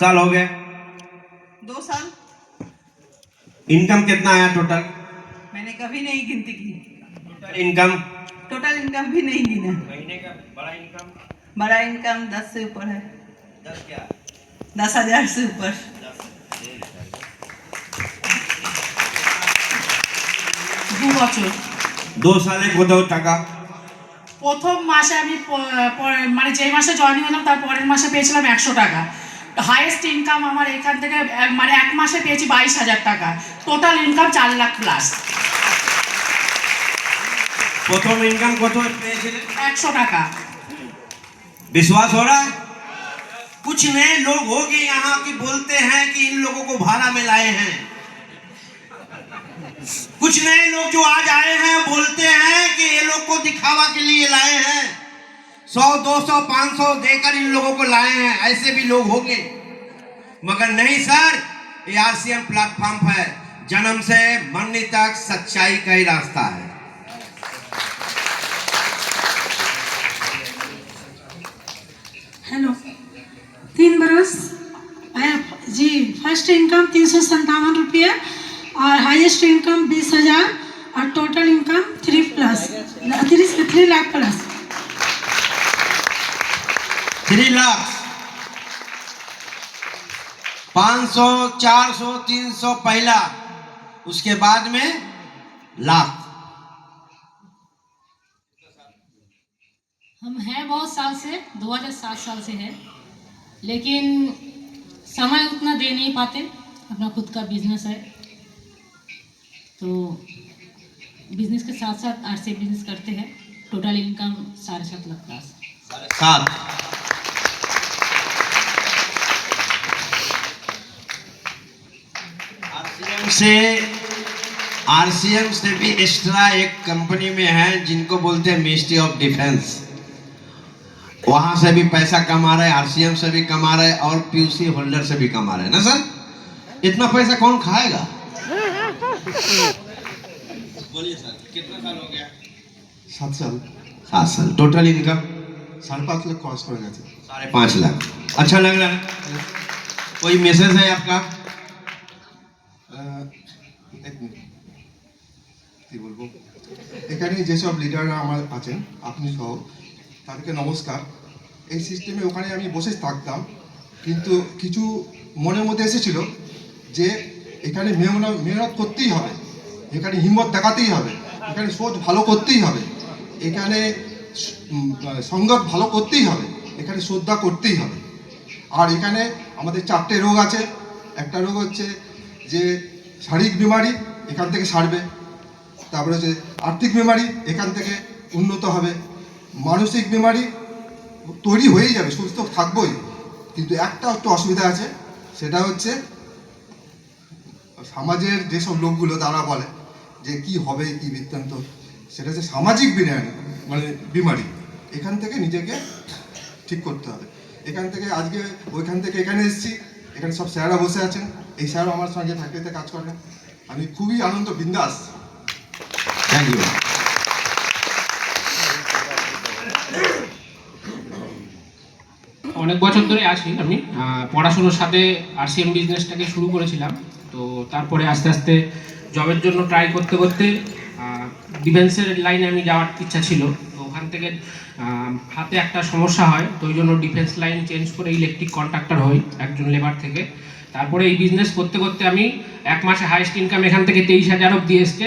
साल हो गए? 2 साल। इनकम कितना आया टोटल? मैंने कभी नहीं गिनती की। टोटल इनकम भी नहीं गिना। महीने का बड़ा इनकम 10 से ऊपर है। 10 क्या? 10,000 से ऊपर। 2 বছর। 2 সালে কত টাকা? প্রথম মাসে আমি মানে যে মাসে জয়েনিং হলাম তার পরের মাসে পেয়েছিলাম 100 টাকা। হাইয়েস্ট ইনকাম আমার এখান থেকে মানে 1 মাসে পেয়েছি 22,000 টাকা। Total income 4 lakh plus. প্রথম ইনকাম কত পেয়েছিলেন? 100 টাকা। विश्वास हो रहा है? कुछ नए लोग होंगे यहाँ की बोलते हैं कि इन लोगों को भाड़ा में लाए हैं। कुछ नए लोग जो आज आए हैं बोलते हैं कि ये लोग को दिखावा के लिए लाए हैं, 100, 200, 500 देकर इन लोगों को लाए हैं। ऐसे भी लोग होंगे, मगर नहीं सर, ये आरसीएम प्लेटफॉर्म है, जन्म से मरने तक सच्चाई का ही रास्ता है। हेलो, 3 बरस जी। फर्स्ट इनकम 357 रुपये और हाईएस्ट इनकम 20,000 और total income 3 lakh plus. 3 lakh, 500, 400, 300 पहला, उसके बाद में लाख। हम हैं बहुत साल से, 2007 साल से है, लेकिन समय उतना दे नहीं पाते। अपना खुद का बिजनेस है, तो बिजनेस के साथ साथ आरसीए बिजनेस करते हैं। Total income 7.5 lakh plus. 7। RCM से भी एक्स्ट्रा एक कंपनी में है जिनको बोलते हैं मिनिस्ट्री ऑफ डिफेंस। वहां से भी पैसा कमा रहे, आरसीएम से भी कमा रहे और पीयूसी होल्डर से भी कमा रहे ना सर। इतना पैसा कौन खाएगा? बोलिए सर, कितना साल हो गया? 7 साल। 7 साल। टोटल इनकम 5.5 लाख क्रॉस कर गए। 5.5 लाख। अच्छा लग रहा है। कोई मैसेज है आपका? এক মিনিট, কি বলবো, এখানে যেসব লিডাররা আমার আছেন আপনি সহ তাদেরকে নমস্কার। এই সিস্টেমে ওখানে আমি বসে থাকতাম, কিন্তু কিছু মনের মধ্যে এসেছিল যে এখানে মেহনত করতেই হবে, এখানে হিম্মত দেখাতেই হবে, এখানে সোচ ভালো করতেই হবে, এখানে সঙ্গত ভালো করতেই হবে, এখানে শ্রদ্ধা করতেই হবে। আর এখানে আমাদের 4টে রোগ আছে। একটা রোগ হচ্ছে যে শারীরিক বিমারি, এখান থেকে সারবে। তারপরে হচ্ছে আর্থিক বিমারি, এখান থেকে উন্নত হবে। মানসিক বিমারি তৈরি হয়েই যাবে, সুস্থ থাকবোই, কিন্তু একটা একটু অসুবিধা আছে, সেটা হচ্ছে সমাজের যেসব লোকগুলো তারা বলে যে কি হবে কি বৃত্তান্ত, সেটা হচ্ছে সামাজিক বিমারি। এখান থেকে নিজেকে ঠিক করতে হবে। এখান থেকে আজকে ওইখান থেকে এখানে এসেছি, এখানে সব স্যাররা বসে আছেন, এই স্যারও আমার সঙ্গে ফ্যাক্টরিতে কাজ করেন। আমি খুবই আনন্দ, বিন্দাস। Thank you. অনেক বছর ধরে আছি আমি। পড়াশোনার সাথে আরসিএম বিজনেসটাকে শুরু করেছিলাম, তো তারপরে আস্তে আস্তে জবের জন্য ট্রাই করতে করতে ডিফেন্সের লাইনে আমি যাওয়ার ইচ্ছা ছিল। তো ওখান থেকে হাতে একটা সমস্যা হয়, তো ওই জন্য ডিফেন্স লাইন চেঞ্জ করে ইলেকট্রিক কন্ট্রাক্টর হই একজন লেবার থেকে। তারপরে এই বিজনেস করতে করতে আমি 1 মাসে হাইয়েস্ট ইনকাম এখান থেকে 23,000 অবধি এসছে।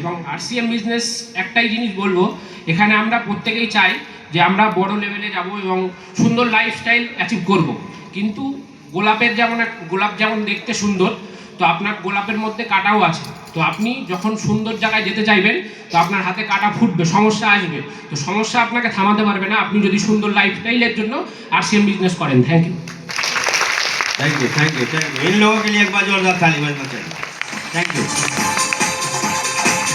এবং আরসিএম বিজনেস একটাই জিনিস বলবো, এখানে আমরা প্রত্যেকেই চাই যে আমরা বড় লেভেলে যাব এবং সুন্দর লাইফস্টাইল অ্যাচিভ করব। কিন্তু গোলাপ যেমন দেখতে সুন্দর, তো আপনার গোলাপের মধ্যে কাঁটাও আছে। তো আপনি যখন সুন্দর জায়গায় যেতে চাইবেন, তো আপনার হাতে কাঁটা ফুটবে, সমস্যা আসবে, তো সমস্যা আপনাকে থামাতে পারবে না আপনি যদি সুন্দর লাইফস্টাইলের জন্য আরসিএম বিজনেস করেন। Thank you. Thank you. इन लोगों के लिए एक बार जोरदार ताली बजाना चाहिए। Thank you.